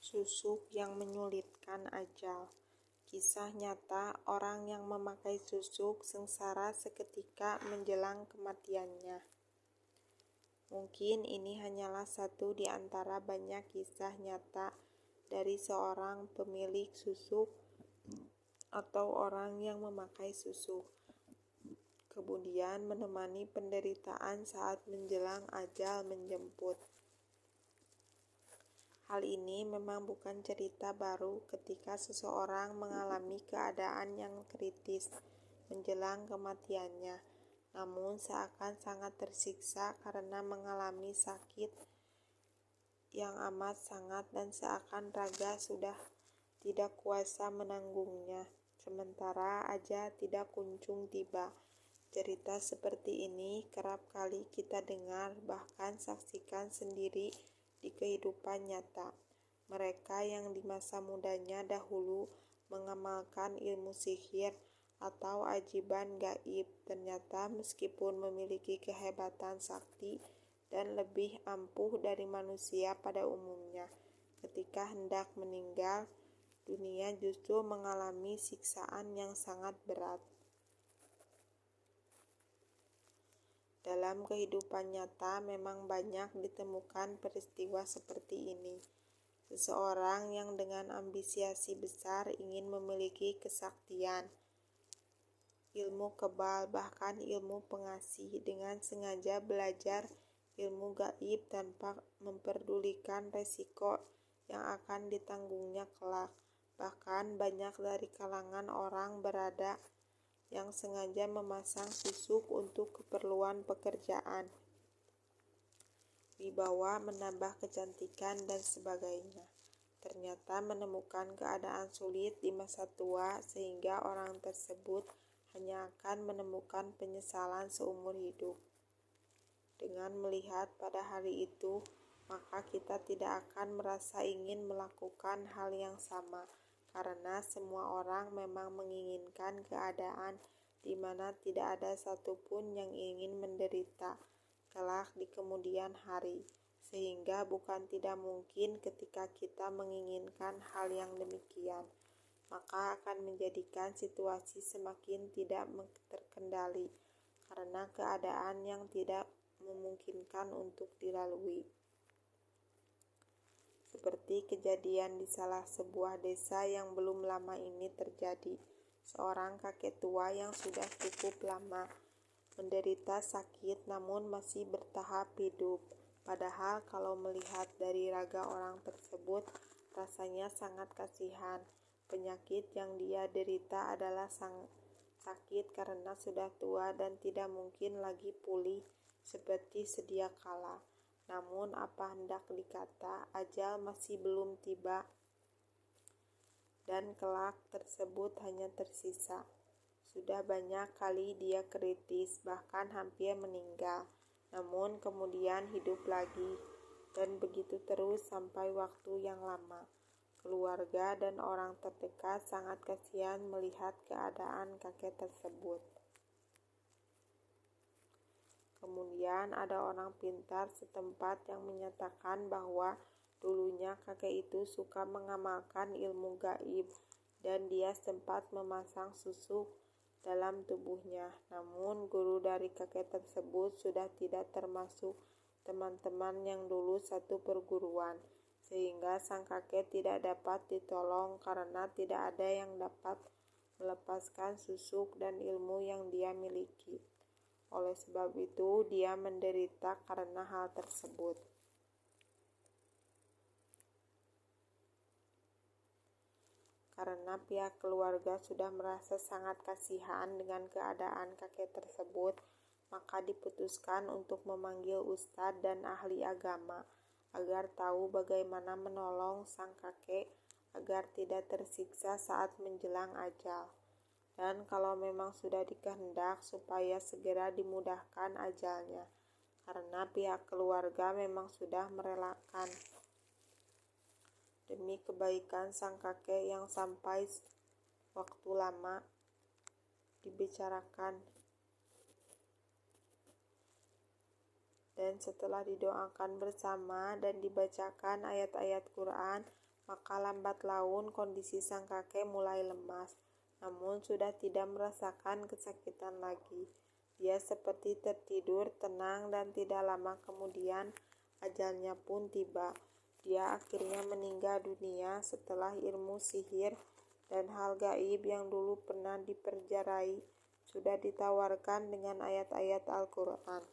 Susuk yang menyulitkan ajal. Kisah nyata orang yang memakai susuk sengsara seketika menjelang kematiannya. Mungkin ini hanyalah satu di antara banyak kisah nyata dari seorang pemilik susuk atau orang yang memakai susuk, kemudian menemani penderitaan saat menjelang ajal menjemput. Hal ini memang bukan cerita baru ketika seseorang mengalami keadaan yang kritis menjelang kematiannya, namun seakan sangat tersiksa karena mengalami sakit yang amat sangat dan seakan raga sudah tidak kuasa menanggungnya, sementara ajal tidak kunjung tiba. Cerita seperti ini kerap kali kita dengar, bahkan saksikan sendiri di kehidupan nyata. Mereka yang di masa mudanya dahulu mengamalkan ilmu sihir atau ajiban gaib, ternyata meskipun memiliki kehebatan sakti dan lebih ampuh dari manusia pada umumnya, ketika hendak meninggal dunia justru mengalami siksaan yang sangat berat. Dalam kehidupan nyata memang banyak ditemukan peristiwa seperti ini. Seseorang yang dengan ambisiasi besar ingin memiliki kesaktian, ilmu kebal, bahkan ilmu pengasih, dengan sengaja belajar ilmu gaib tanpa memperdulikan resiko yang akan ditanggungnya kelak. Bahkan banyak dari kalangan orang berada yang sengaja memasang susuk untuk keperluan pekerjaan, wibawa, menambah kecantikan, dan sebagainya. Ternyata menemukan keadaan sulit di masa tua sehingga orang tersebut hanya akan menemukan penyesalan seumur hidup. Dengan melihat pada hari itu, maka kita tidak akan merasa ingin melakukan hal yang sama, karena semua orang memang menginginkan keadaan di mana tidak ada satupun yang ingin menderita kelak di kemudian hari, sehingga bukan tidak mungkin ketika kita menginginkan hal yang demikian, maka akan menjadikan situasi semakin tidak terkendali karena keadaan yang tidak memungkinkan untuk dilalui. Seperti kejadian di salah sebuah desa yang belum lama ini terjadi. Seorang kakek tua yang sudah cukup lama menderita sakit namun masih bertahap hidup. Padahal kalau melihat dari raga orang tersebut, rasanya sangat kasihan. Penyakit yang dia derita adalah sakit karena sudah tua dan tidak mungkin lagi pulih seperti sedia kala. Namun apa hendak dikata, ajal masih belum tiba dan kelak tersebut hanya tersisa. Sudah banyak kali dia kritis, bahkan hampir meninggal, namun kemudian hidup lagi, dan begitu terus sampai waktu yang lama. Keluarga dan orang terdekat sangat kasihan melihat keadaan kakek tersebut. Kemudian ada orang pintar setempat yang menyatakan bahwa dulunya kakek itu suka mengamalkan ilmu gaib dan dia sempat memasang susuk dalam tubuhnya. Namun guru dari kakek tersebut sudah tidak termasuk teman-teman yang dulu satu perguruan, sehingga sang kakek tidak dapat ditolong karena tidak ada yang dapat melepaskan susuk dan ilmu yang dia miliki. Oleh sebab itu, dia menderita karena hal tersebut. Karena pihak keluarga sudah merasa sangat kasihan dengan keadaan kakek tersebut, maka diputuskan untuk memanggil ustadz dan ahli agama agar tahu bagaimana menolong sang kakek agar tidak tersiksa saat menjelang ajal. Dan kalau memang sudah dikehendak supaya segera dimudahkan ajalnya, karena pihak keluarga memang sudah merelakan demi kebaikan sang kakek yang sampai waktu lama dibicarakan. Dan setelah didoakan bersama dan dibacakan ayat-ayat Quran, maka lambat laun kondisi sang kakek mulai lemas, namun sudah tidak merasakan kesakitan lagi. Dia seperti tertidur tenang dan tidak lama kemudian ajalnya pun tiba. Dia akhirnya meninggal dunia setelah ilmu sihir dan hal gaib yang dulu pernah diperjarai sudah ditawarkan dengan ayat-ayat Al-Quran.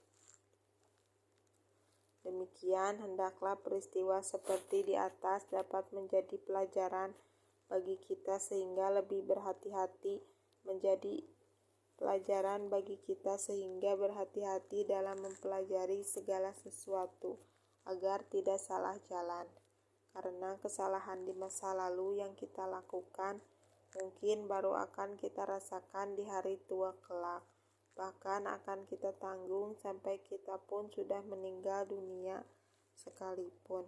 Demikian, hendaklah peristiwa seperti di atas dapat menjadi pelajaran bagi kita sehingga lebih berhati-hati dalam mempelajari segala sesuatu agar tidak salah jalan. Karena kesalahan di masa lalu yang kita lakukan mungkin baru akan kita rasakan di hari tua kelak. Bahkan akan kita tanggung sampai kita pun sudah meninggal dunia sekalipun.